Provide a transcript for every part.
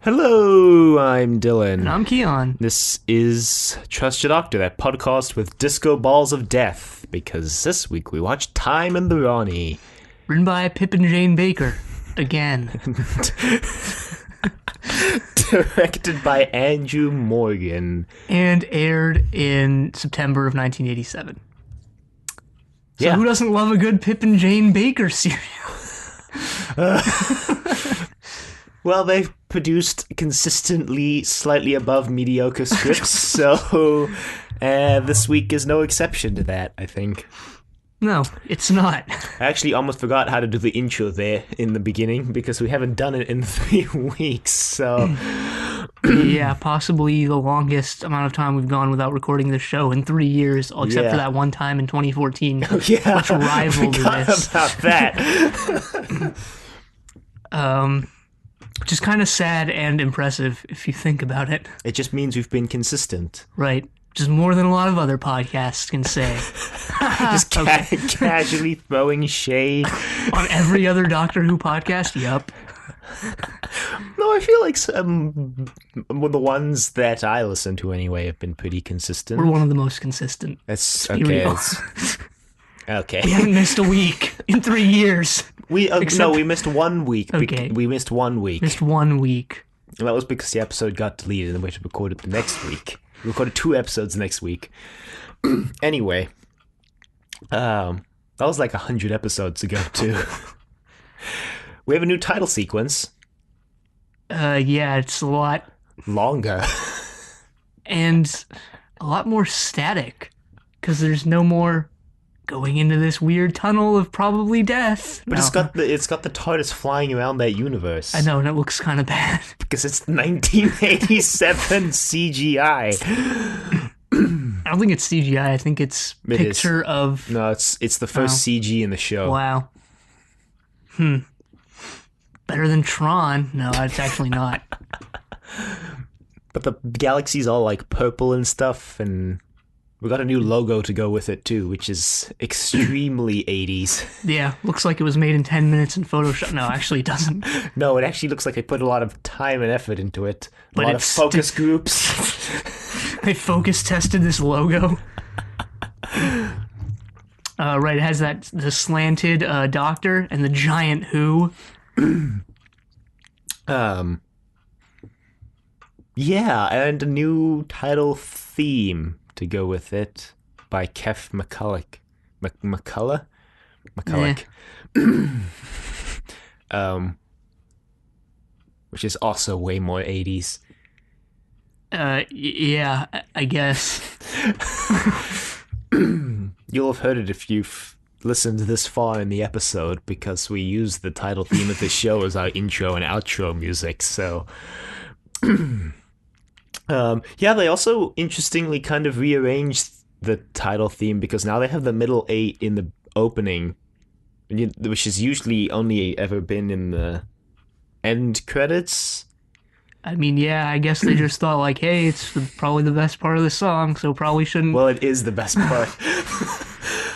Hello, I'm Dylan. And I'm Keon. This is Trust Your Doctor, that podcast with disco balls of death, because this week we watched Time and the Rani. Written by Pip and Jane Baker. Again. Directed by Andrew Morgan. And aired in September of 1987. So who doesn't love a good Pip and Jane Baker serial? Well, they've produced consistently slightly above mediocre scripts, so this week is no exception to that, I think. No, it's not. I actually almost forgot how to do the intro there in the beginning, because we haven't done it in 3 weeks, so... Yeah, possibly the longest amount of time we've gone without recording the show in 3 years, except for that one time in 2014, which rivaled this. About that. Which is kind of sad and impressive if you think about it. It just means we've been consistent. Right. Just more than a lot of other podcasts can say. Just casually throwing shade. On every other Doctor Who podcast? Yup. No, I feel like the ones that I listen to anyway have been pretty consistent. We're one of the most consistent. That's okay. Okay. We haven't missed a week in 3 years. We missed 1 week. Okay. We missed 1 week. Missed 1 week. And that was because the episode got deleted and we had to record it the next week. We recorded 2 episodes next week. Anyway. That was like 100 episodes ago, too. We have a new title sequence. Yeah, it's a lot... longer. And a lot more static. Because there's no more... going into this weird tunnel of probably death. But it's got the TARDIS flying around that universe. I know, and it looks kind of bad. Because it's 1987 CGI. I don't think it's CGI. I think it's picture of... No, it's the first CG in the show. Wow. Better than Tron. No, it's actually not. But the galaxy's all like purple and stuff, and... we got a new logo to go with it, too, which is extremely 80s. Yeah, looks like it was made in 10 minutes in Photoshop. No, actually it doesn't. No, it actually looks like they put a lot of time and effort into it. A lot of focus groups. They focus tested this logo. Right, it has the slanted doctor and the giant Who. Yeah, and a new title theme to go with it by Keff McCulloch. McCulloch? Which is also way more 80s. Yeah, I guess. You'll have heard it if you've listened this far in the episode, because we use the title theme of the show as our intro and outro music, so... yeah, they also interestingly kind of rearranged the title theme, because now they have the middle 8 in the opening, which has usually only ever been in the end credits. I mean, yeah, I guess they just thought, like, hey, it's probably the best part of the song, so probably shouldn't... Well, it is the best part.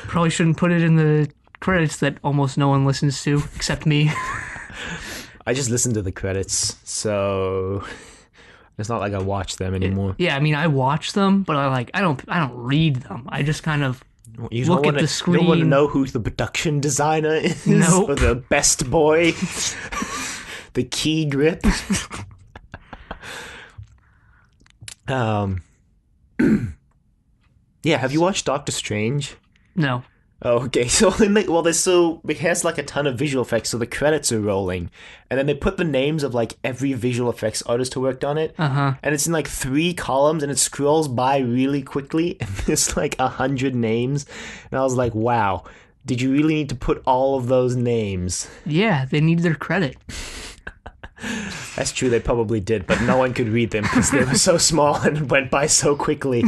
Probably shouldn't put it in the credits that almost no one listens to, except me. I just listen to the credits, so... it's not like I watch them anymore. Yeah, I mean, I watch them, but I don't read them. I just kind of look at the screen. You don't want to know who the production designer is? Nope. Or the best boy? The key grip? Yeah, have you watched Doctor Strange? No. Oh, okay, so it has like a ton of visual effects, so the credits are rolling, and then they put the names of like every visual effects artist who worked on it, and it's in like 3 columns, and it scrolls by really quickly, and there's like 100 names, and I was like, wow, did you really need to put all of those names? Yeah, they need their credit. That's true, they probably did, but no one could read them because they were so small and it went by so quickly.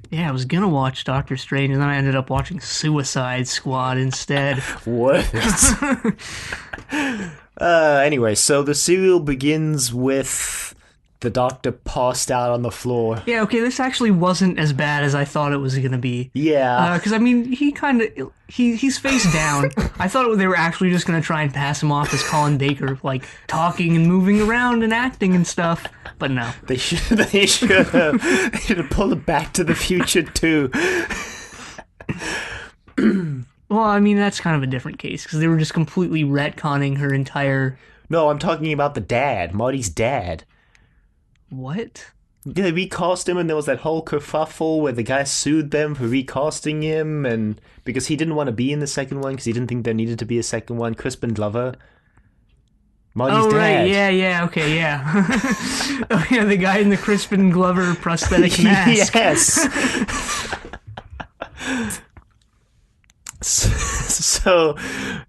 Yeah, I was gonna watch Doctor Strange, and then I ended up watching Suicide Squad instead. Worth it. Anyway, so the serial begins with the doctor passed out on the floor. Yeah, okay, this actually wasn't as bad as I thought it was gonna be. Yeah. Because, I mean, he's face down. I thought they were actually just gonna try and pass him off as Colin Baker, like, talking and moving around and acting and stuff, but no. They should have pulled it Back to the Future, too. Well, I mean, that's kind of a different case, because they were just completely retconning her entire... No, I'm talking about the dad, Marty's dad. What? Yeah, they recast him, and there was that whole kerfuffle where the guy sued them for recasting him, and because he didn't want to be in the second one, because he didn't think there needed to be a second one. Crispin Glover. Marty's dad. Right, yeah, okay, yeah. Oh, yeah, the guy in the Crispin Glover prosthetic mask. Yes! So,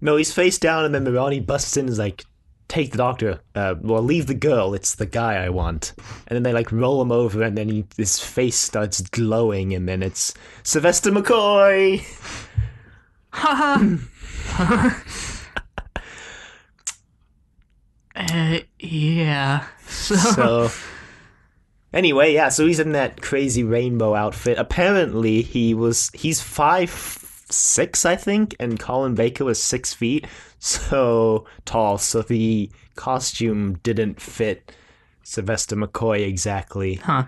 no, he's face down, and then the Rani busts in and is like, take the doctor, leave the girl, it's the guy I want. And then they, like, roll him over, and then his face starts glowing, and then it's Sylvester McCoy! Yeah. So, anyway, yeah, so he's in that crazy rainbow outfit. Apparently, he's 5'6", I think, and Colin Baker was 6 feet. So tall, so the costume didn't fit Sylvester McCoy exactly. Huh.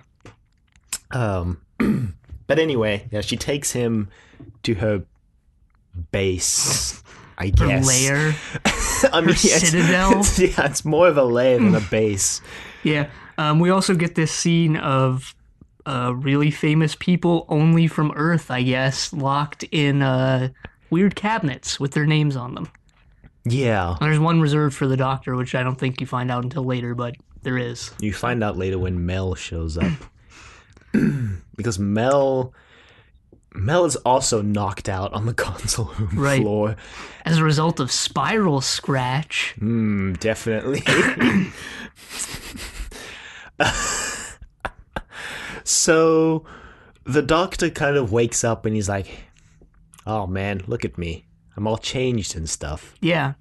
But anyway, yeah, she takes him to her base, I guess. Her lair? I mean, citadel? It's more of a lair than a base. Yeah. We also get this scene of really famous people only from Earth, I guess, locked in weird cabinets with their names on them. Yeah. There's one reserved for the doctor, which I don't think you find out until later, but there is. You find out later when Mel shows up. Because Mel is also knocked out on the console room floor. As a result of spiral scratch. Definitely. So the doctor kind of wakes up and he's like, oh man, look at me. I'm all changed and stuff. Yeah.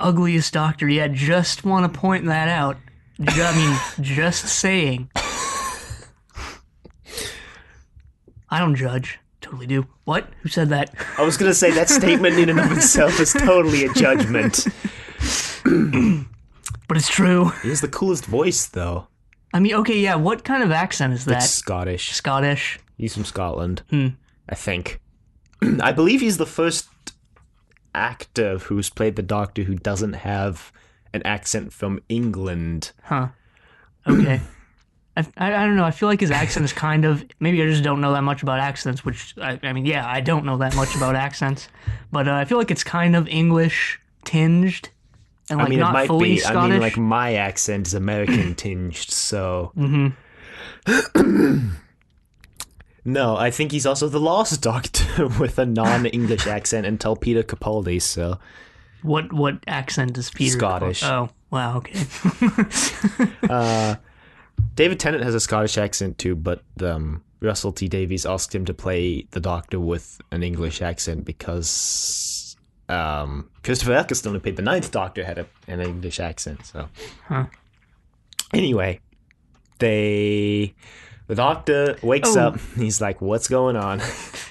Ugliest doctor. Yeah, just want to point that out. Just saying. I don't judge. Totally do. What? Who said that? I was going to say that statement in and of itself is totally a judgment. But it's true. He has the coolest voice, though. I mean, okay, yeah, what kind of accent is that? It's Scottish. Scottish? He's from Scotland, I think. I believe he's the first actor who's played the Doctor who doesn't have an accent from England. Huh. Okay. I don't know. I feel like his accent is kind of... Maybe I just don't know that much about accents, which... I mean, yeah, I don't know that much about accents. But I feel like it's kind of English-tinged. And, like, not it might fully be. Scottish. I mean, like, my accent is American-tinged, so... No, I think he's also the Lost Doctor with a non-English accent until Peter Capaldi, so... What accent is Peter? Scottish. Oh, wow, okay. David Tennant has a Scottish accent too, but Russell T Davies asked him to play the Doctor with an English accent because Christopher Eccleston, only played the Ninth Doctor, had an English accent. So, Anyway, the Doctor wakes up. He's like, "What's going on?"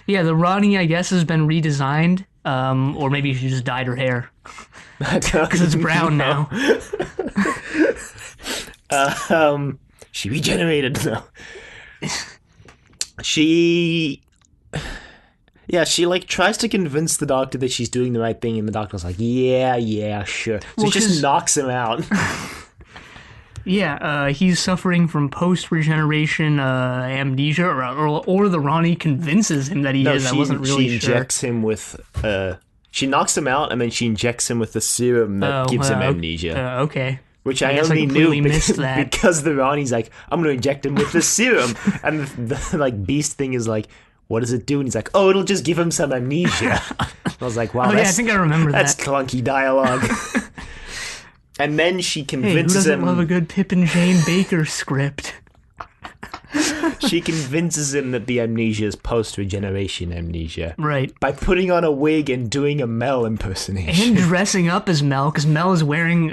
Yeah, the Rani, I guess, has been redesigned, or maybe she just dyed her hair because it's brown now. She regenerated. No. She like tries to convince the Doctor that she's doing the right thing, and the Doctor's like, yeah, sure. So he just knocks him out. Yeah, he's suffering from post-regeneration amnesia, or the Rani convinces him that he is. I wasn't really sure. She injects him with... she knocks him out, and then she injects him with the serum that gives him amnesia. Okay. Which I only knew because the Rani's like, I'm going to inject him with the serum. And the like beast thing is like, what does it do? And he's like, oh, it'll just give him some amnesia. I was like, wow, I think I remember that's clunky dialogue. And then she convinces who doesn't love a good Pip and Jane Baker script? She convinces him that the amnesia is post-regeneration amnesia. Right. By putting on a wig and doing a Mel impersonation. And dressing up as Mel, because Mel is wearing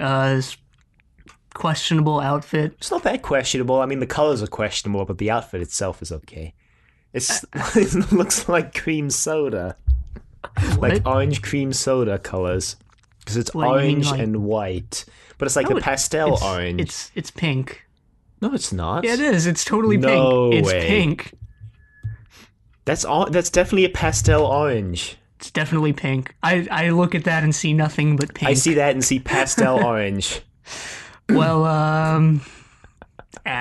questionable outfit. It's not that questionable. I mean, the colors are questionable, but the outfit itself is okay. It looks like cream soda. Like orange cream soda colors. Because it's orange and white. But it's like the pastel orange. It's pink. No, it's not. Yeah, it is. It's totally pink. No way. It's pink. That's definitely a pastel orange. It's definitely pink. I look at that and see nothing but pink. I see that and see pastel orange. Well, I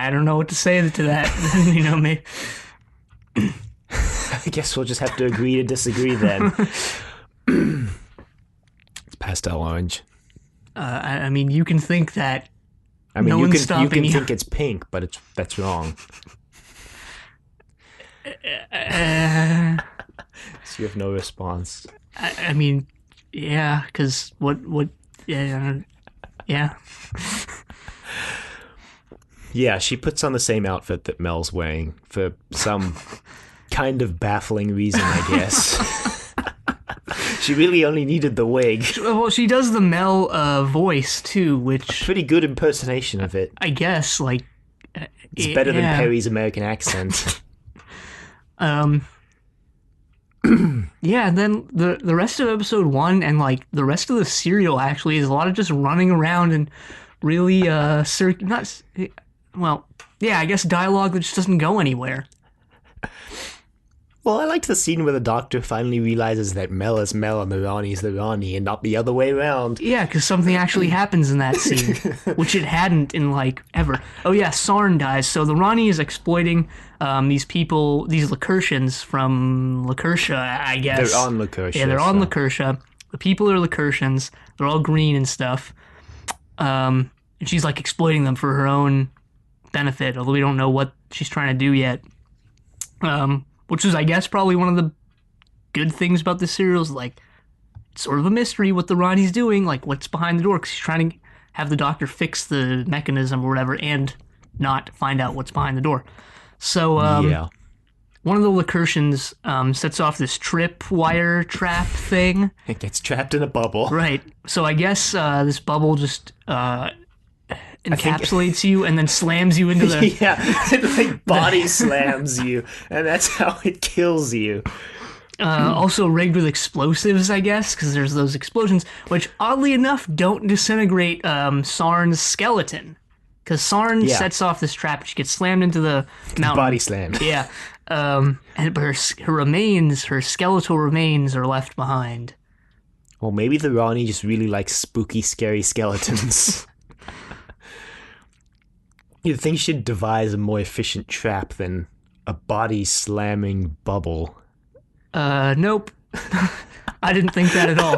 don't know what to say to that. You know, maybe. I guess we'll just have to agree to disagree then. It's pastel orange. I mean, you can think that. I mean, no you one's can stopping think it's pink, but that's wrong. So you have no response. I mean, yeah, because what, yeah. Yeah, she puts on the same outfit that Mel's wearing for some kind of baffling reason, I guess. She really only needed the wig. Well, she does the Mel voice, too, which... Pretty good impersonation of it. I guess, like... It's better than Perry's American accent. Yeah, and then the rest of episode 1 and, like, the rest of the serial, actually, is a lot of just running around and really, I guess dialogue that just doesn't go anywhere. Well, I liked the scene where the Doctor finally realizes that Mel is Mel and the Rani is the Rani and not the other way around. Yeah, because something actually happens in that scene, which it hadn't in, like, ever. Oh yeah, Sarn dies, so the Rani is exploiting these people, these Lacertians from Lacertia, I guess. They're on Lacertia. Yeah, they're on Lacertia. The people are Lacertians. They're all green and stuff. And she's, like, exploiting them for her own benefit, although we don't know what she's trying to do yet. Which is, I guess, probably one of the good things about this serial is, like, it's sort of a mystery what the Rani's doing, like, what's behind the door, because she's trying to have the Doctor fix the mechanism or whatever and not find out what's behind the door. So, one of the Lacertians sets off this trip-wire trap thing. It gets trapped in a bubble. Right. So I guess this bubble just... encapsulates you and then slams you into the... Yeah, it like body slams you, and that's how it kills you. Also rigged with explosives, I guess, because there's those explosions, which oddly enough don't disintegrate Sarn's skeleton. Because Sarn sets off this trap, she gets slammed into the mountain. Body slammed. Yeah. But her remains, her skeletal remains are left behind. Well, maybe the Rani just really likes spooky, scary skeletons. You'd think she'd devise a more efficient trap than a body-slamming bubble. Nope. I didn't think that at all.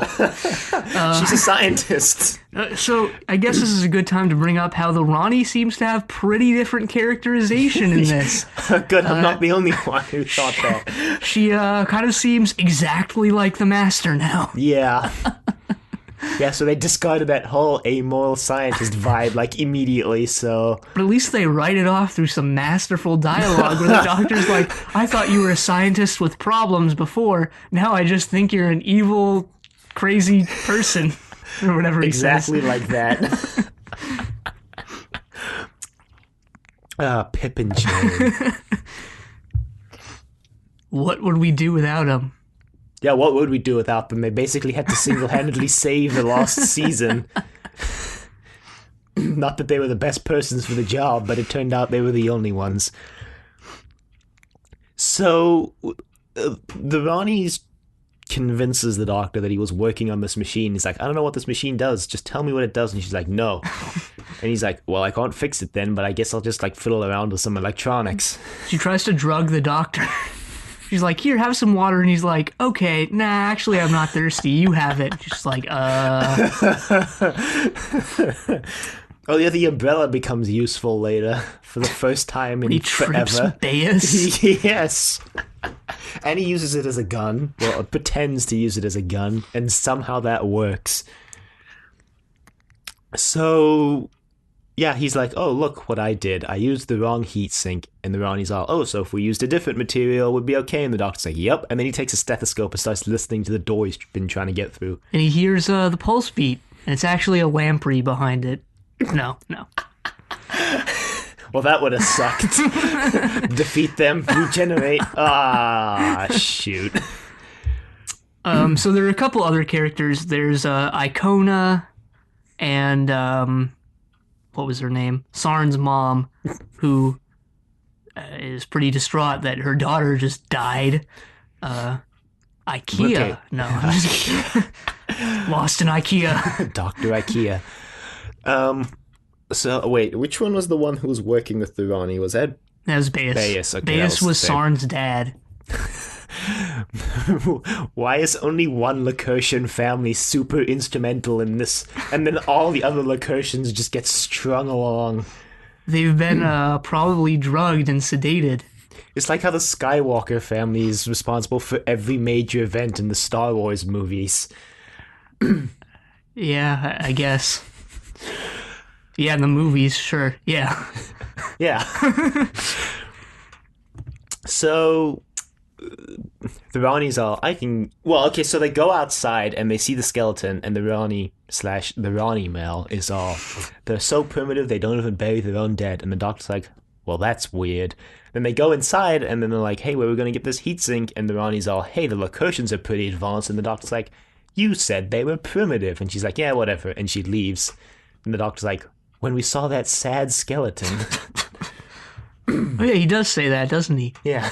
She's a scientist. So I guess this is a good time to bring up how the Rani seems to have pretty different characterization in this. Good, I'm not the only one who thought that. She kind of seems exactly like the Master now. Yeah. Yeah, so they discarded that whole amoral scientist vibe, like, immediately, so... But at least they write it off through some masterful dialogue where the Doctor's like, I thought you were a scientist with problems before, now I just think you're an evil, crazy person, or whatever he says. Exactly like that. Pip and Jane. What would we do without him? Yeah, what would we do without them? They basically had to single-handedly save the lost season. Not that they were the best persons for the job, but it turned out they were the only ones. So, the Rani's convinces the Doctor that he was working on this machine. He's like, I don't know what this machine does. Just tell me what it does. And she's like, no. And he's like, well, I can't fix it then, but I guess I'll just, like, fiddle around with some electronics. She tries to drug the Doctor. She's like, here, have some water. And he's like, okay, nah, actually, I'm not thirsty. You have it. She's like, Oh, yeah, the umbrella becomes useful later for the first time in forever. Bayes. Yes. And he uses it as a gun. Well, pretends to use it as a gun. And somehow that works. So... yeah, he's like, oh, look what I did. I used the wrong heat sink. And the Rani's all, oh, so if we used a different material, it would be okay. And the Doctor's like, yep. And then he takes a stethoscope and starts listening to the door he's been trying to get through. And he hears the pulse beat. And it's actually a lamprey behind it. No. Well, that would have sucked. Defeat them, regenerate. Ah, shoot. So there are a couple other characters. There's Icona and what was her name? Sarn's mom, who is pretty distraught that her daughter just died. IKEA. Okay. No, I'm just kidding. Lost in IKEA. Dr. IKEA. So, wait, which one was the one who was working with the Rani? Was that... That was Baeus. Baeus, okay. Baeus was Sarn's dad. Why is only one Lacertian family super instrumental in this, and then all the other Lacertians just get strung along? They've been probably drugged and sedated. It's like how the Skywalker family is responsible for every major event in the Star Wars movies. Yeah, I guess. Yeah, in the movies, sure. Yeah. Yeah. So the Rani's all, so they go outside and they see the skeleton, and the Rani male is all, they're so primitive they don't even bury their own dead. And the doctor's like, well, that's weird. Then they go inside and then they're like, hey, where are we going to get this heat sink? And the Rani's all, hey, the Lacertians are pretty advanced. And the doctor's like, you said they were primitive. And she's like, yeah, whatever. And she leaves. And the doctor's like, when we saw that sad skeleton. Oh yeah, he does say that, doesn't he? Yeah.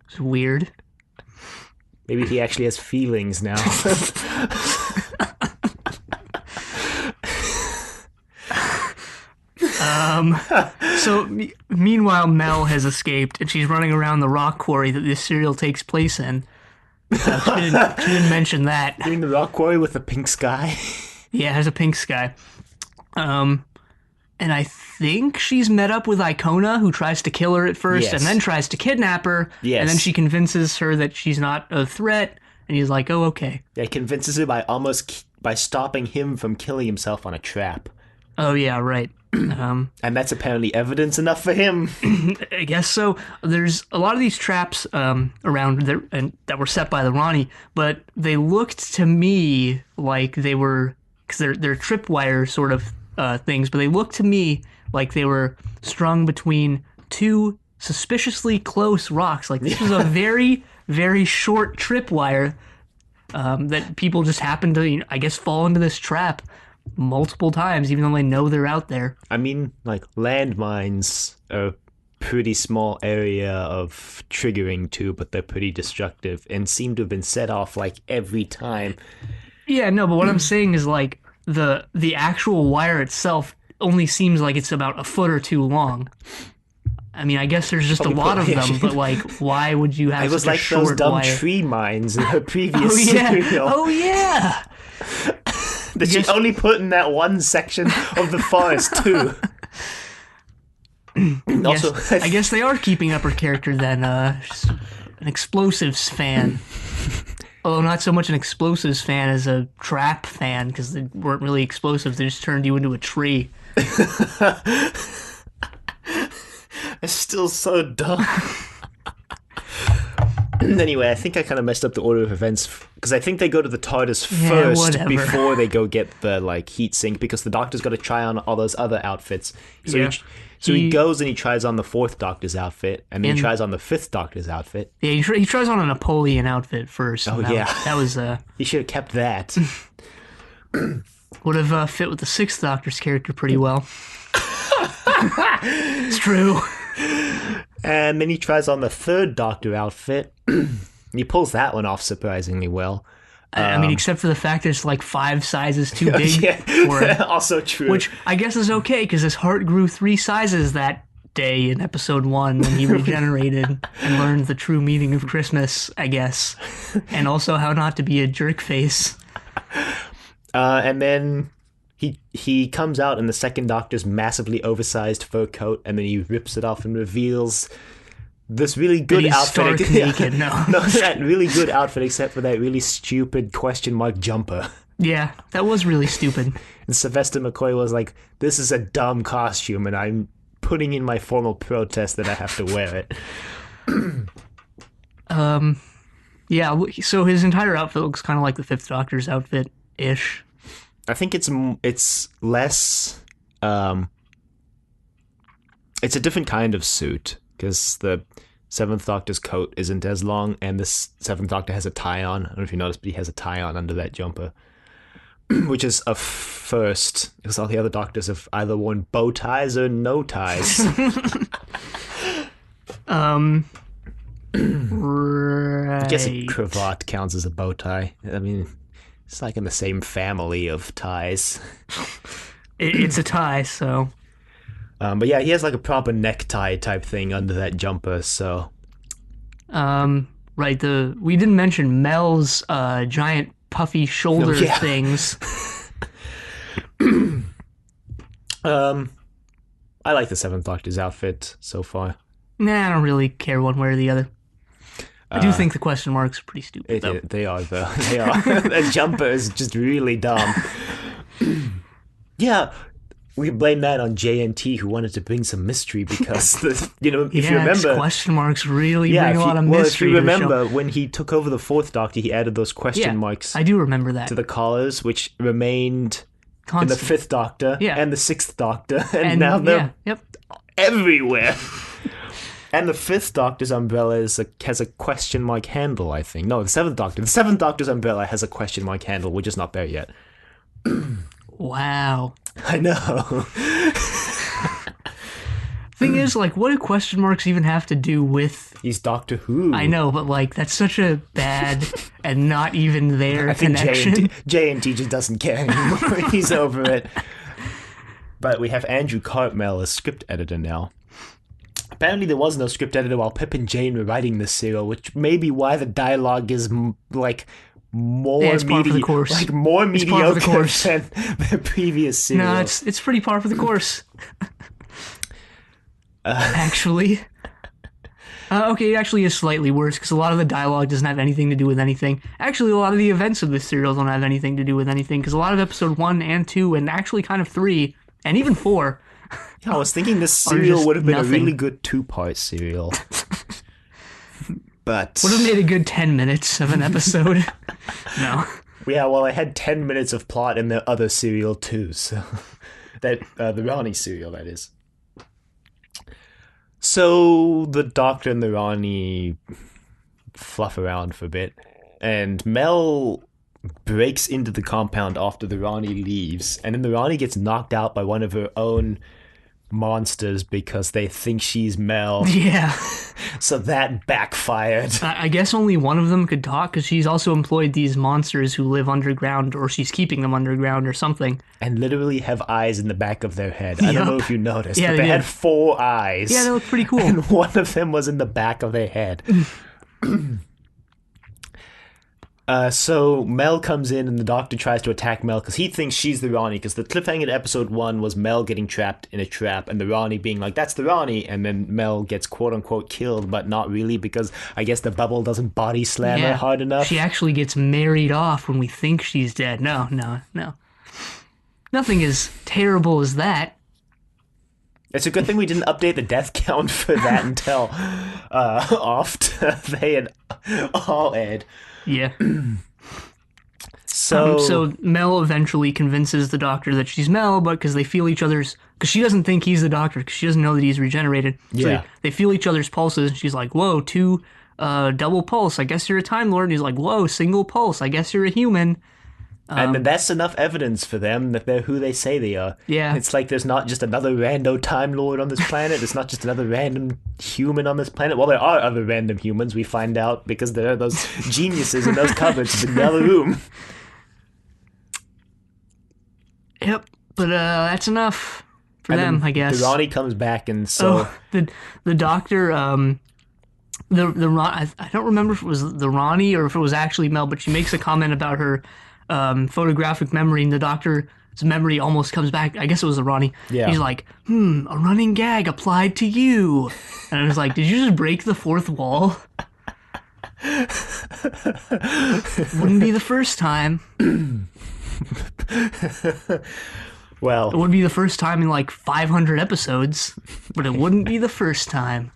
It's weird. Maybe he actually has feelings now. So meanwhile, Mel has escaped, and she's running around the rock quarry that this serial takes place in. She didn't mention that. You mean the rock quarry with the pink sky? Yeah, it has a pink sky. And I think she's met up with Icona, who tries to kill her at first, Yes. and then tries to kidnap her. Yes. And then she convinces her that she's not a threat, and he's like, oh, okay. Yeah, convinces her by stopping him from killing himself on a trap. Oh, yeah, right. And that's apparently evidence enough for him. I guess so. There's a lot of these traps around there and that were set by the Rani, but they looked to me like they were, because they're tripwire sort of things, but they looked to me like they were strung between two suspiciously close rocks. Like this was a very, very short tripwire that people just happen to, I guess, fall into this trap multiple times, even though they know they're out there. I mean, like, landmines are a pretty small area of triggering too, but they're pretty destructive and seem to have been set off, like, every time. Yeah, no, but what I'm saying is, like, the actual wire itself only seems like it's about a foot or two long. I mean, I guess there's just a lot of them, but, like, why would you have such a short wire? It was like those dumb tree mines in her previous serial. Oh, yeah! That she only put in that one section of the forest, too. Also, I guess they are keeping up her character then. She's an explosives fan. Although not so much an explosives fan as a trap fan, because they weren't really explosives. They just turned you into a tree. It's still so dumb. Anyway, I think I kind of messed up the order of events, because I think they go to the TARDIS first before they go get the, like, heat sink, because the Doctor's got to try on all those other outfits. So he goes and he tries on the 4th Doctor's outfit, and then he tries on the 5th Doctor's outfit. Yeah, he tries on a Napoleon outfit first. Oh, yeah. That was... He should have kept that. Would have fit with the 6th Doctor's character pretty well. It's true. And then he tries on the 3rd Doctor outfit. He pulls that one off surprisingly well. I mean, except for the fact that it's like 5 sizes too big. Yeah. Also true. Which I guess is okay, because his heart grew 3 sizes that day in episode 1 when he regenerated and learned the true meaning of Christmas, I guess. And also how not to be a jerk face. And then he comes out in the 2nd Doctor's massively oversized fur coat, and then he rips it off and reveals this really good outfit. Stark naked, no, that really good outfit, except for that really stupid question mark jumper. Yeah, that was really stupid. And Sylvester McCoy was like, "This is a dumb costume, and I'm putting in my formal protest that I have to wear it." Yeah. So his entire outfit looks kind of like the 5th Doctor's outfit ish. I think it's less It's a different kind of suit, because the Seventh Doctor's coat isn't as long, and this Seventh Doctor has a tie on. I don't know if you noticed, but he has a tie on under that jumper, which is a first, because all the other Doctors have either worn bow ties or no ties. Right. I guess a cravat counts as a bow tie. I mean, it's like in the same family of ties. It's a tie, so... But yeah, he has like a proper necktie type thing under that jumper, so... Right, we didn't mention Mel's giant puffy shoulder things. I like the Seventh Doctor's outfit so far. Nah, I don't really care one way or the other. I do think the question marks are pretty stupid, though. They are, though. They are. That jumper is just really dumb. Yeah, we blame that on JNT, who wanted to bring some mystery, because, if you remember... question marks really bring a lot of mystery. If you remember, when he took over the Fourth Doctor, he added those question marks... I do remember that. ...to the collars, which remained constant. In the Fifth Doctor and the Sixth Doctor, and now they're everywhere. And the Fifth Doctor's umbrella has a question mark handle, I think. No, the Seventh Doctor. The Seventh Doctor's umbrella has a question mark handle. We're just not there yet. Wow. I know. Thing is, like, what do question marks even have to do with... He's Doctor Who. I know, but, like, that's such a bad and not even there connection. JNT just doesn't care anymore. He's over it. But we have Andrew Cartmel as script editor now. Apparently there was no script editor while Pip and Jane were writing this serial, which may be why the dialogue is, like... more mediocre than the previous serial. No, it's pretty par for the course. Actually. Okay, it actually is slightly worse, because a lot of the dialogue doesn't have anything to do with anything. Actually, a lot of the events of this serial don't have anything to do with anything, because a lot of episode 1 and 2, and actually kind of 3, and even 4... Yeah, I was thinking this serial would have been a really good 2-part serial. But... would have made a good 10 minutes of an episode. No. Yeah, well, I had 10 minutes of plot in the other serial too, so... the Rani serial, that is. So, the Doctor and the Rani fluff around for a bit, and Mel breaks into the compound after the Rani leaves, and then the Rani gets knocked out by one of her own monsters because they think she's Mel. Yeah. So that backfired. I guess only one of them could talk, because she's also employed these monsters who live underground, or she's keeping them underground or something. And literally have eyes in the back of their head. I don't know if you noticed, but they had 4 eyes. Yeah, they look pretty cool. And one of them was in the back of their head. So Mel comes in, and the Doctor tries to attack Mel because he thinks she's the Rani, because the cliffhanger to episode 1 was Mel getting trapped in a trap and the Rani being like, that's the Rani, and then Mel gets quote-unquote killed, but not really, because I guess the bubble doesn't body slam her hard enough. She actually gets married off when we think she's dead. No. Nothing as terrible as that. It's a good thing we didn't update the death count for that until after they had all aired. Yeah. So Mel eventually convinces the Doctor that she's Mel, but because they feel each other's... because she doesn't think he's the Doctor, because she doesn't know that he's regenerated. Yeah. So they feel each other's pulses, and she's like, whoa, 2 double pulse, I guess you're a Time Lord. And he's like, whoa, single pulse, I guess you're a human. And that's enough evidence for them that they're who they say they are. Yeah. It's like there's not just another rando Time Lord on this planet. It's not just another random human on this planet. Well, there are other random humans, we find out, because there are those geniuses in those cupboards in the other room. Yep, but that's enough for them, I guess. The Rani comes back, and so... the Doctor... I don't remember if it was the Rani or if it was actually Mel, but she makes a comment about her... photographic memory, and the Doctor's memory almost comes back. I guess it was the Rani. Yeah. He's like, a running gag applied to you. And I was like, did you just break the 4th wall? Wouldn't be the first time. Well, it would be the first time in like 500 episodes, but it wouldn't be the first time.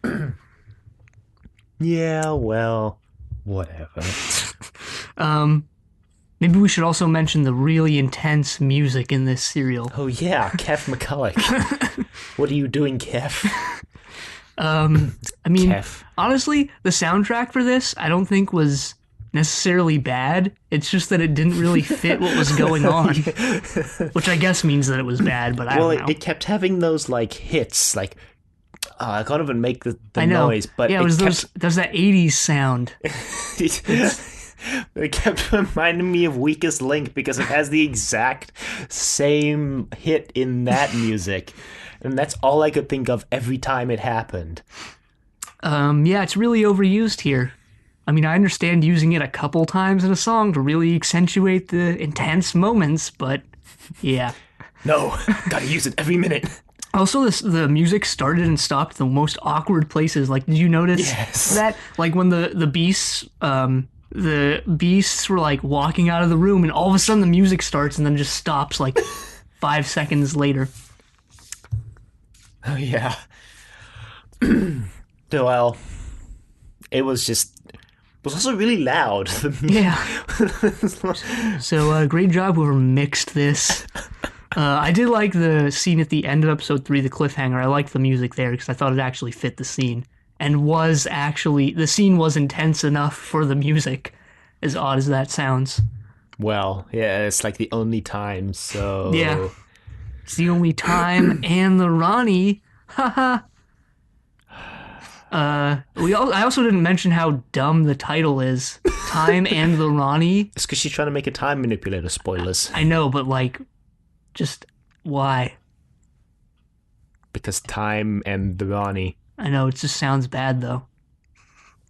Yeah, well, whatever. Maybe we should also mention the really intense music in this serial. Oh yeah, Keff McCulloch. What are you doing, Keff? I mean, Keff. honestly, the soundtrack for this I don't think was necessarily bad. It's just that it didn't really fit what was going on, which I guess means that it was bad. But I don't know. It kept having those like hits, like I can't even make the I know. noise. But yeah, it was there's that 80s sound. It kept reminding me of Weakest Link because it has the exact same hit in that music. And that's all I could think of every time it happened. Yeah, it's really overused here. I mean, I understand using it a couple times in a song to really accentuate the intense moments, but yeah. No, gotta use it every minute. Also, the music started and stopped the most awkward places. Like, did you notice that? Like when the beasts were like walking out of the room, and all of a sudden the music starts and then just stops like 5 seconds later. Oh yeah. Well, it was also really loud. Yeah. So great job whoever mixed this. I did like the scene at the end of episode 3, the cliffhanger. I liked the music there because I thought it actually fit the scene. And the scene was intense enough for the music, as odd as that sounds. Well, yeah, it's like the only time, so... Yeah. It's the only time, and the Rani, haha. I also didn't mention how dumb the title is. Time and the Rani. It's because she's trying to make a time manipulator, spoilers. I know, but like, just why? Because time and the Rani. I know, it just sounds bad though.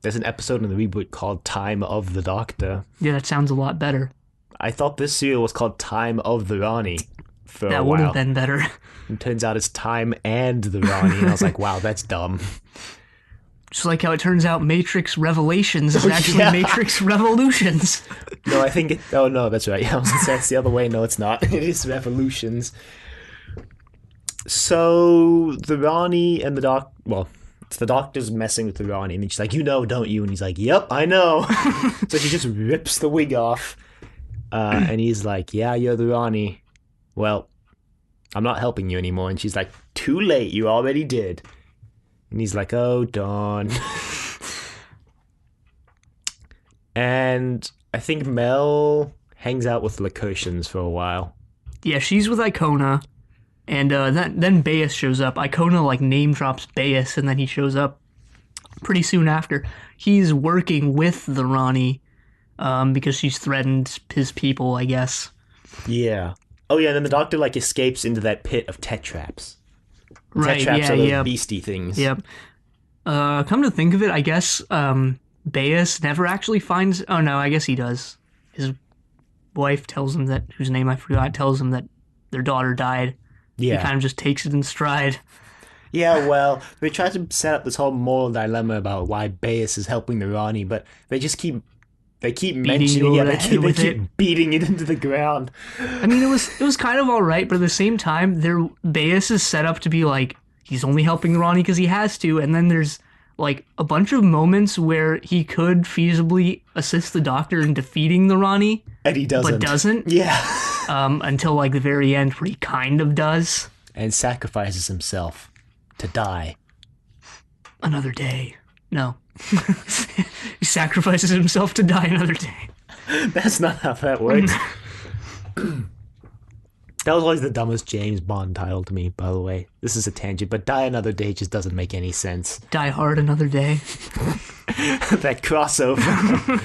There's an episode in the reboot called Time of the Doctor. Yeah, that sounds a lot better. I thought this serial was called Time of the Rani for a while. That would have been better. It turns out it's Time and the Rani, and I was like, wow, that's dumb. Just like how it turns out Matrix Revelations is actually Matrix Revolutions. No, I think oh no, that's right. I was gonna say it's the other way. No, it's not. It is Revolutions. So the Rani and it's the Doctor's messing with the Rani, and she's like, you know, don't you? And he's like, yep, I know. So she just rips the wig off, and he's like, yeah, you're the Rani. Well, I'm not helping you anymore. And she's like, too late, you already did. And he's like, oh, darn. And I think Mel hangs out with Lacotians for a while. Yeah, she's with Icona. And then Bayes shows up. Icona like name drops Bayes, and then he shows up pretty soon after. He's working with the Rani because she's threatened his people, I guess. Yeah. Oh yeah, and then the Doctor like escapes into that pit of tetraps. Right. Tetraps are those beastie things. Yep. Come to think of it, I guess Bayes never actually finds. Oh no, I guess he does. His wife tells him that, whose name I forgot, tells him that their daughter died. Yeah. He kind of just takes it in stride. Yeah, well, they try to set up this whole moral dilemma about why Bayes is helping the Rani, but they just keep mentioning it. They keep beating it into the ground. I mean, it was kind of all right, but at the same time, Bayes is set up to be like, he's only helping the Rani because he has to, and then there's like a bunch of moments where he could feasibly assist the Doctor in defeating the Rani, and he doesn't. But doesn't. Yeah. Until like the very end, where he kind of does, and sacrifices himself to die. Another day. No. He sacrifices himself to die another day. That's not how that works. That was always the dumbest James Bond title to me, by the way. This is a tangent, but Die Another Day just doesn't make any sense. Die Hard Another Day. That crossover.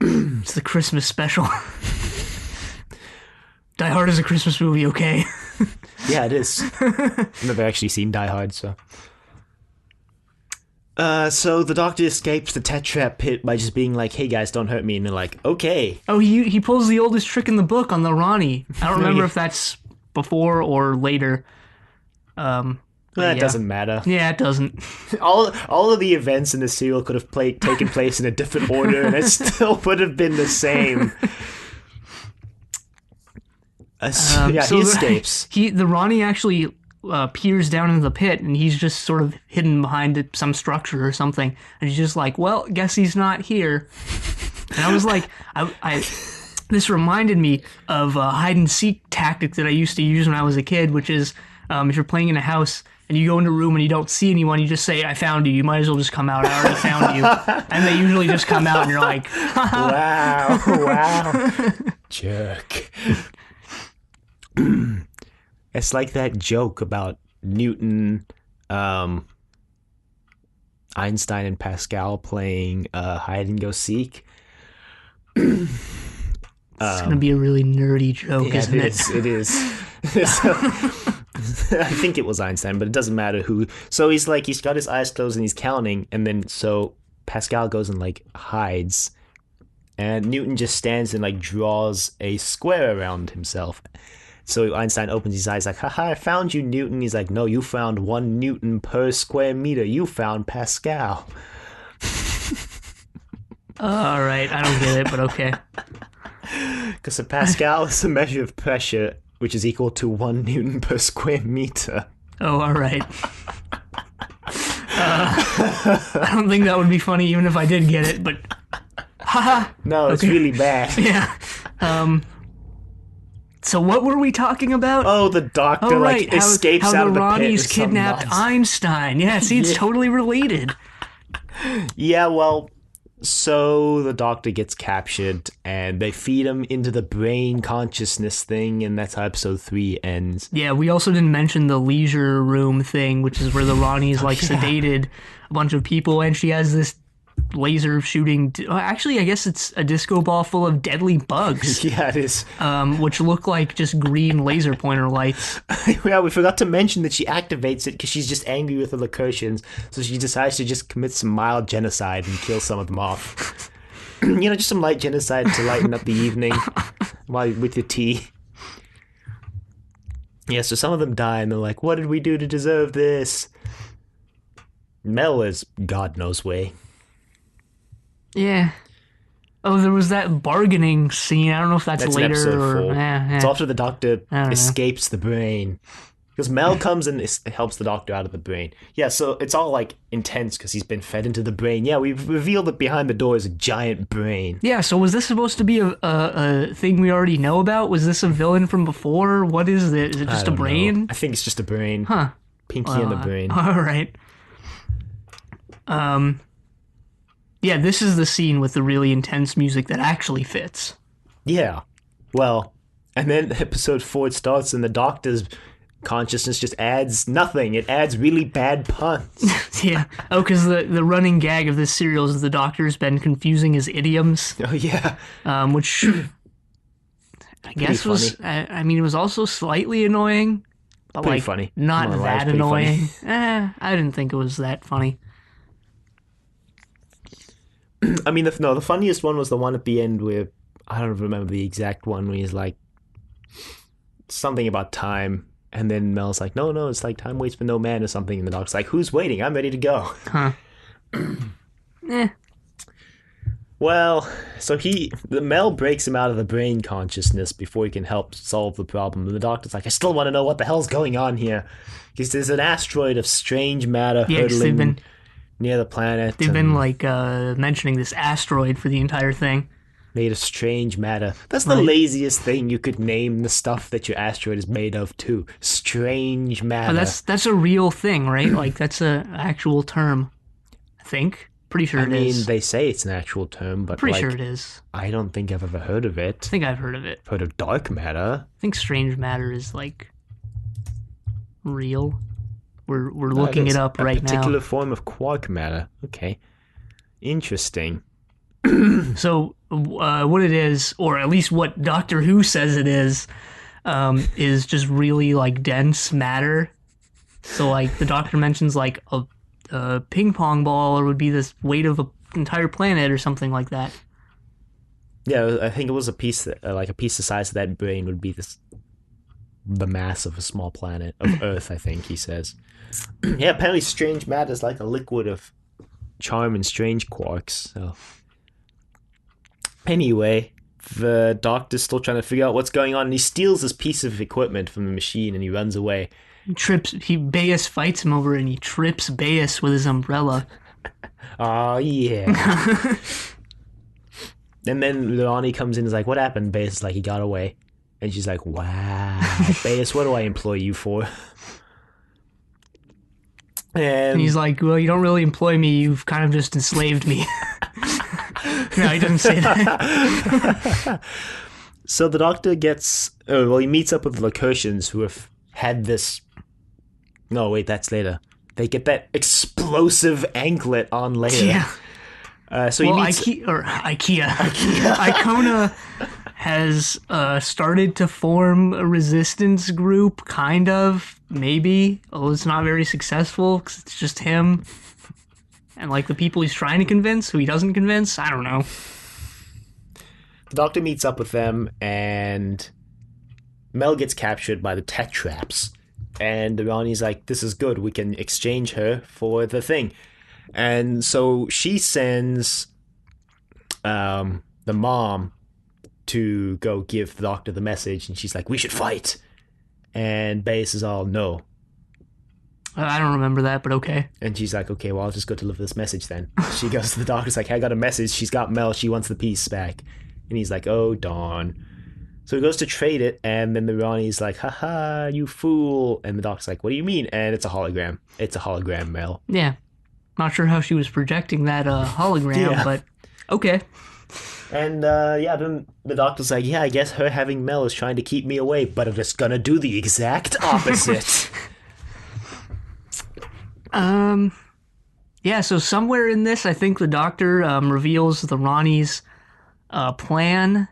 It's the Christmas special. Die Hard is a Christmas movie, okay? Yeah, it is. I've never actually seen Die Hard, so... So the Doctor escapes the Tetrap pit by just being like, hey guys, don't hurt me, and they're like, okay. Oh, he pulls the oldest trick in the book on the Rani. I don't remember if that's before or later. It doesn't matter. Yeah, it doesn't. All of the events in the serial could have taken place in a different order, and it still would have been the same. He escapes. The Rani actually peers down into the pit, and he's just sort of hidden behind some structure or something. And he's just like, well, guess he's not here. And I was like, This reminded me of a hide-and-seek tactic that I used to use when I was a kid, which is if you're playing in a house and you go into a room and you don't see anyone, you just say, I found you. You might as well just come out. I already found you. And they usually just come out and you're like, wow. Jerk. It's like that joke about Newton, Einstein, and Pascal playing hide-and-go-seek. It's going to be a really nerdy joke, isn't it? It is. So, I think it was Einstein, but it doesn't matter who. So he's got his eyes closed and he's counting, and then so Pascal goes and hides, and Newton just stands and draws a square around himself. So Einstein opens his eyes haha, I found you, Newton. He's like, no, you found 1 Newton per square meter. You found Pascal. All right, I don't get it, but okay. Because a Pascal is a measure of pressure, which is equal to 1 Newton per square meter. Oh, all right. I don't think that would be funny even if I did get it, but haha. No, it's really bad. Yeah. So what were we talking about? Oh, the doctor escapes out of the pit. How the Ranis kidnapped Einstein. Yeah, see, it's totally related. Yeah, well, so the doctor gets captured and they feed him into the brain consciousness thing, and that's how episode 3 ends. Yeah, we also didn't mention the leisure room thing, which is where the Rani's sedated a bunch of people, and she has this laser shooting. Actually, I guess it's a disco ball full of deadly bugs. Yeah, it is. Which look like just green laser pointer lights. Yeah, we forgot to mention that she activates it because she's just angry with the Lacurtians, so she decides to just commit some mild genocide and kill some of them off. Just some light genocide to lighten up the evening with your tea. Yeah, so some of them die and they're like, what did we do to deserve this? Mel is God knows way. Yeah. Oh, there was that bargaining scene. I don't know if that's later episode 4. Yeah. It's after the doctor escapes the brain. Because Mel comes and helps the doctor out of the brain. Yeah, so it's all intense because he's been fed into the brain. Yeah, we've revealed that behind the door is a giant brain. Yeah, so was this supposed to be a thing we already know about? Was this a villain from before? What is it? Is it just a brain? Know. I think it's just a brain. Huh. Pinky and the brain. All right. Yeah, this is the scene with the really intense music that actually fits. Yeah. Well, and then episode 4 starts and the doctor's consciousness just adds nothing. It adds really bad puns. Yeah. Oh, because the running gag of this serial is the doctor's been confusing his idioms. Oh, yeah. Which I guess was, I mean, it was also slightly annoying. But pretty funny. Not that annoying. I didn't think it was that funny. I mean, the funniest one was the one at the end where, I don't remember the exact one, where he's like, something about time, and then Mel's like, no, it's like time waits for no man or something, and the doc's like, who's waiting? I'm ready to go. Huh. Well, so Mel breaks him out of the brain consciousness before he can help solve the problem, and the doctor's like, I still want to know what the hell's going on here, because there's an asteroid of strange matter hurtling near the planet. They've been mentioning this asteroid for the entire thing. Made of strange matter. That's the laziest thing you could name the stuff that your asteroid is made of too. Strange matter. Oh, that's a real thing, right? That's a actual term. I think. Pretty sure it is. I mean, they say it's an actual term, but pretty sure it is. I don't think I've ever heard of it. I think I've heard of it. Heard of dark matter. I think strange matter is real. We're looking it up right now. A particular form of quark matter. Okay. Interesting. So, what it is, or at least what Doctor Who says it is just really, dense matter. So, the Doctor mentions, a ping pong ball, or would be this weight of an entire planet or something like that. Yeah, I think it was a piece, a piece the size of that brain would be the mass of a small planet, of Earth, I think he says. Yeah, apparently strange matter is like a liquid of charm and strange quarks. So anyway, the doctor's still trying to figure out what's going on, and he steals this piece of equipment from the machine and he runs away. Bayes fights him over it, and he trips Bayes with his umbrella. Oh, yeah. And then Rani comes in and is like, what happened? Baez is like, he got away. And she's like, wow, Baez, what do I employ you for? And he's like, well, you don't really employ me. You've kind of just enslaved me. No, he doesn't say that. So the Doctor he meets up with the Lacertians who have had this... No, wait, that's later. They get that explosive anklet on later. Yeah. So he meets... IKEA. Icona has started to form a resistance group, kind of, maybe. Although it's not very successful, because it's just him. And, like, the people he's trying to convince, who he doesn't convince, I don't know. The Doctor meets up with them, and Mel gets captured by the Tetraps. And Rani's like, this is good, we can exchange her for the thing. And so she sends the mom to go give the Doctor the message, and she's like, we should fight. And Baez is all, no. I don't remember that, but okay. And she's like, okay, well, I'll just go deliver this message then. She goes to the Doctor's like, hey, I got a message. She's got Mel. She wants the piece back. And he's like, oh, darn. So he goes to trade it, and then the Rani's like, haha, you fool. And the Doctor's like, what do you mean? And it's a hologram. It's a hologram, Mel. Yeah. Not sure how she was projecting that hologram, but okay. And, then the Doctor's like, yeah, I guess her having Mel is trying to keep me away, but I'm just gonna do the exact opposite. Yeah, so somewhere in this, I think the Doctor reveals the Rani's plan.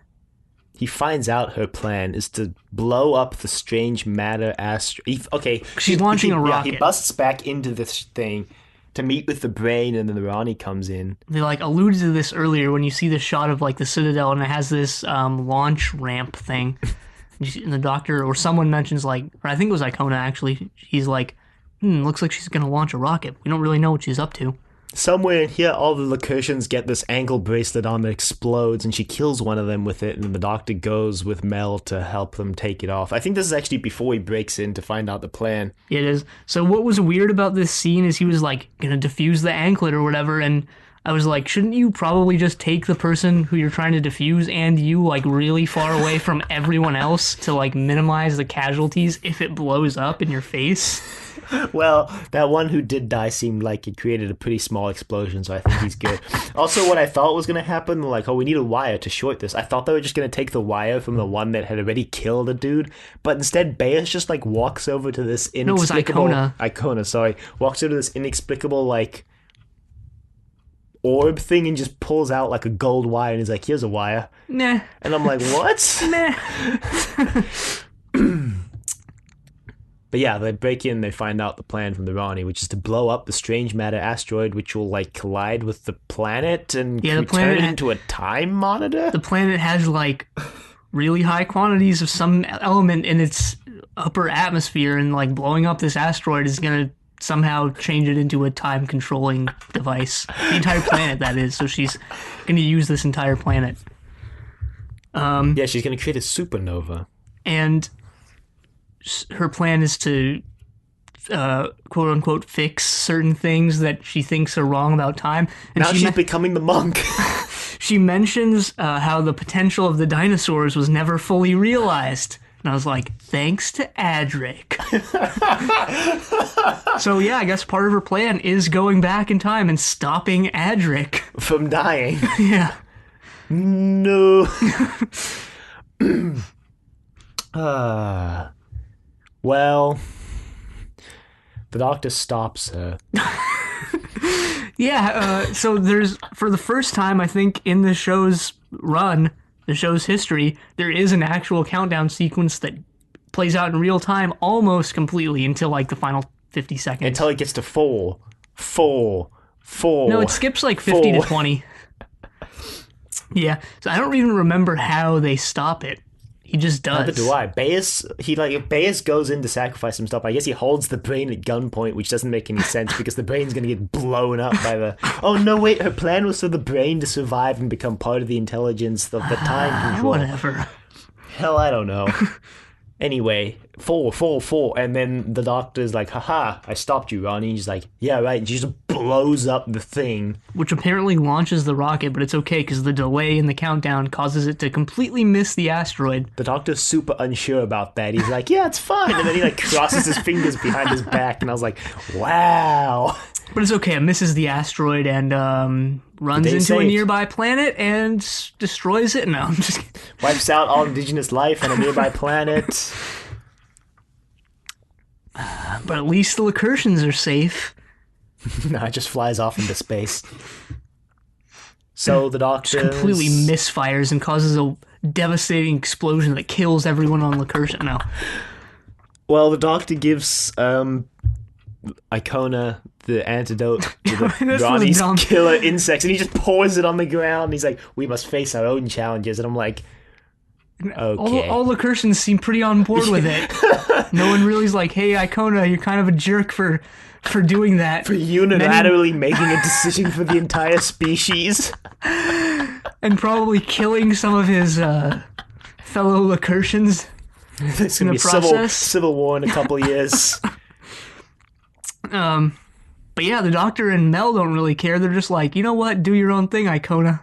He finds out her plan is to blow up the strange matter She's launching a rocket. He busts back into this thing to meet with the brain, and then the Rani comes in. They, like, alluded to this earlier when you see the shot of, like, the Citadel, and it has this launch ramp thing. And the Doctor, or someone mentions, like, or I think it was Icona, actually. He's like, looks like she's going to launch a rocket. We don't really know what she's up to. Somewhere in here, all the Lacertians get this ankle bracelet on that explodes, and she kills one of them with it, and the Doctor goes with Mel to help them take it off. I think this is actually before he breaks in to find out the plan. It is. So what was weird about this scene is he was, like, going to defuse the anklet or whatever, and I was like, shouldn't you probably just take the person who you're trying to defuse and you, like, really far away from everyone else to, like, minimize the casualties if it blows up in your face? Well, that one who did die seemed like it created a pretty small explosion, so I think he's good. Also, what I thought was going to happen, like, oh, we need a wire to short this. I thought they were just going to take the wire from the one that had already killed a dude, but instead Baez just, like, walks over to this inexplicable... No, it was Icona. Icona, sorry. Walks over to this inexplicable, like, orb thing and just pulls out, like, a gold wire, and he's like, here's a wire. Nah. And I'm like, what? Nah. But yeah, they break in, they find out the plan from the Rani, which is to blow up the strange matter asteroid, which will, like, collide with the planet and turn it into a time monitor? The planet has, like, really high quantities of some element in its upper atmosphere, and, like, blowing up this asteroid is going to somehow change it into a time-controlling device. The entire planet, that is. So she's going to use this entire planet. Yeah, she's going to create a supernova. And her plan is to, quote-unquote, fix certain things that she thinks are wrong about time. And now she's becoming the monk. She mentions how the potential of the dinosaurs was never fully realized. And I was like, thanks to Adric. So yeah, I guess part of her plan is going back in time and stopping Adric from dying. Yeah. No. Well, the Doctor stops her. Yeah, so there's, for the first time, I think, in the show's run, the show's history, there is an actual countdown sequence that plays out in real time almost completely until, like, the final 50 seconds. Until it gets to 4. No, it skips, like, 50 to 20. Yeah, so I don't even remember how they stop it. He just does. Neither do I. Baez goes in to sacrifice some stuff. I guess he holds the brain at gunpoint, which doesn't make any sense because the brain's going to get blown up by the... Oh, no, wait. Her plan was for the brain to survive and become part of the intelligence of the time control. Whatever. Hell, I don't know. Anyway, four, and then the doctor's like, haha, I stopped you, Ronnie. He's like, yeah, right, and she just blows up the thing. Which apparently launches the rocket, but it's okay because the delay in the countdown causes it to completely miss the asteroid. The doctor's super unsure about that. He's like, yeah, it's fine, and then he like crosses his fingers behind his back, and I was like, wow. But it's okay, it misses the asteroid and runs into a nearby planet and destroys it. No, I'm just kidding. Wipes out all indigenous life on a nearby planet. But at least the Lacurtians are safe. No, it just flies off into space. So the doctor completely misfires and causes a devastating explosion that kills everyone on Lacurtian. No. Well, the doctor gives Icona the antidote to the Rani's killer insects, and he just pours it on the ground. And he's like, we must face our own challenges. And I'm like, okay. All the Lacurtians seem pretty on board with it. No one really's like, hey, Icona, you're kind of a jerk for doing that. For unilaterally making a decision for the entire species. And probably killing some of his fellow Lacurtians. There's going to be a civil war in a couple years. But yeah, the Doctor and Mel don't really care. They're just like, you know what? Do your own thing, Icona.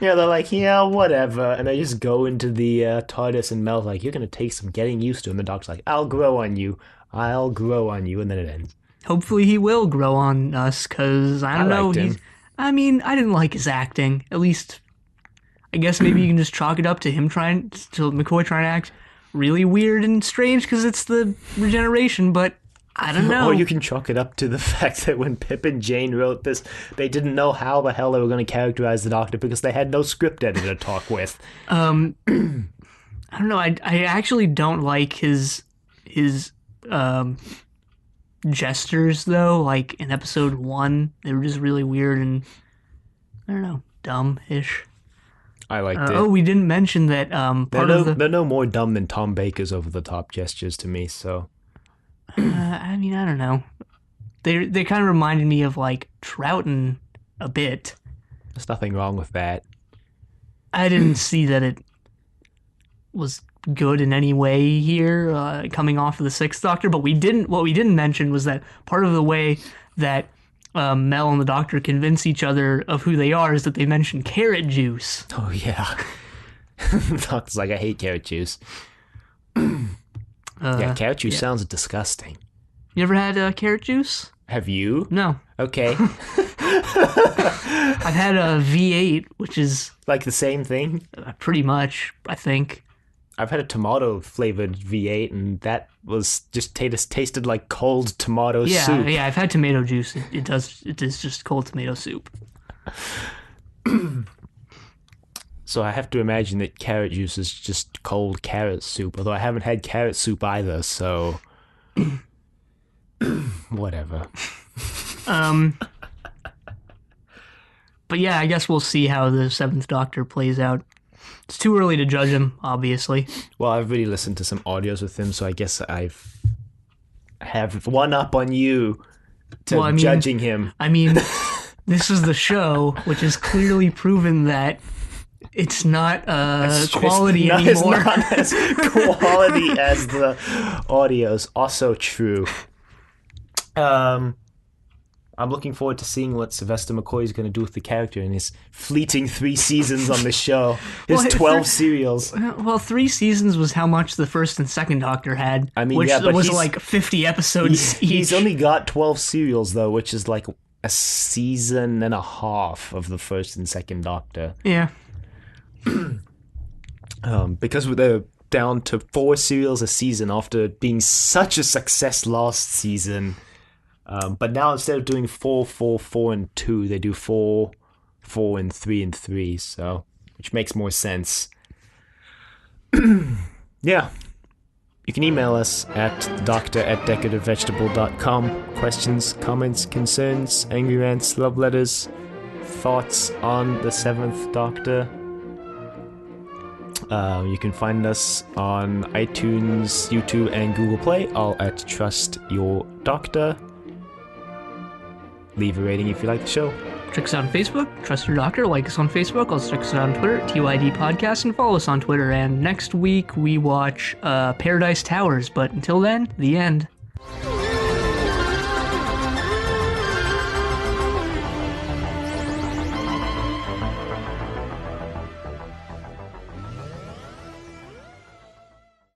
Yeah, they're like, yeah, whatever. And they just go into the TARDIS, and Mel's like, you're going to take some getting used to. And the Doctor's like, I'll grow on you. And then it ends. Hopefully he will grow on us, because I don't know. I didn't like his acting. At least, I guess maybe you can just chalk it up to McCoy trying to act really weird and strange because it's the regeneration, but I don't know. Or you can chalk it up to the fact that when Pip and Jane wrote this, they didn't know how the hell they were going to characterize the Doctor because they had no script editor to talk with. I don't know. I actually don't like his gestures, though. Like in episode 1, they were just really weird and, I don't know, dumb-ish. I liked it. Oh, we didn't mention that they're no more dumb than Tom Baker's over-the-top gestures to me, so... I don't know. They kind of reminded me of, like, Troughton a bit. There's nothing wrong with that. I didn't see that it was good in any way here, coming off of the Sixth Doctor, but what we didn't mention was that part of the way that Mel and the Doctor convince each other of who they are is that they mention carrot juice. Oh, yeah. The Doctor's like, I hate carrot juice. Yeah, carrot juice sounds disgusting. You ever had carrot juice? Have you? No. Okay. I've had a V8, which is... like the same thing? Pretty much, I think. I've had a tomato-flavored V8, and that was just tasted like cold tomato soup. Yeah, I've had tomato juice. It is just cold tomato soup. So I have to imagine that carrot juice is just cold carrot soup, although I haven't had carrot soup either, so... whatever. But yeah, I guess we'll see how the Seventh Doctor plays out. It's too early to judge him, obviously. Well, I've really listened to some audios with him, so I guess I have one up on you judging him. I mean, this is the show, which has clearly proven that it's not quality anymore. It's not as quality as the audios. Also true. I'm looking forward to seeing what Sylvester McCoy is going to do with the character in his fleeting 3 seasons on the show. His 12 serials. Well, 3 seasons was how much the first and second Doctor had. I mean, which yeah, but was like 50 episodes each. He's only got 12 serials, though, which is like a season and a half of the first and second Doctor. Yeah. Because they're down to 4 serials a season after being such a success last season. But now instead of doing 4, 4, 4, and 2, they do 4, 4, and 3 and 3. So, which makes more sense. Yeah. You can email us at doctor@decorativevegetable.com. Questions, comments, concerns, angry rants, love letters, thoughts on the 7th Doctor. You can find us on iTunes, YouTube, and Google Play, all at Trust Your Doctor. Leave a rating if you like the show. Check us out on Facebook, Trust Your Doctor. Like us on Facebook. Also check us out on Twitter, TYD Podcast, and follow us on Twitter. And next week we watch Paradise Towers. But until then, the end.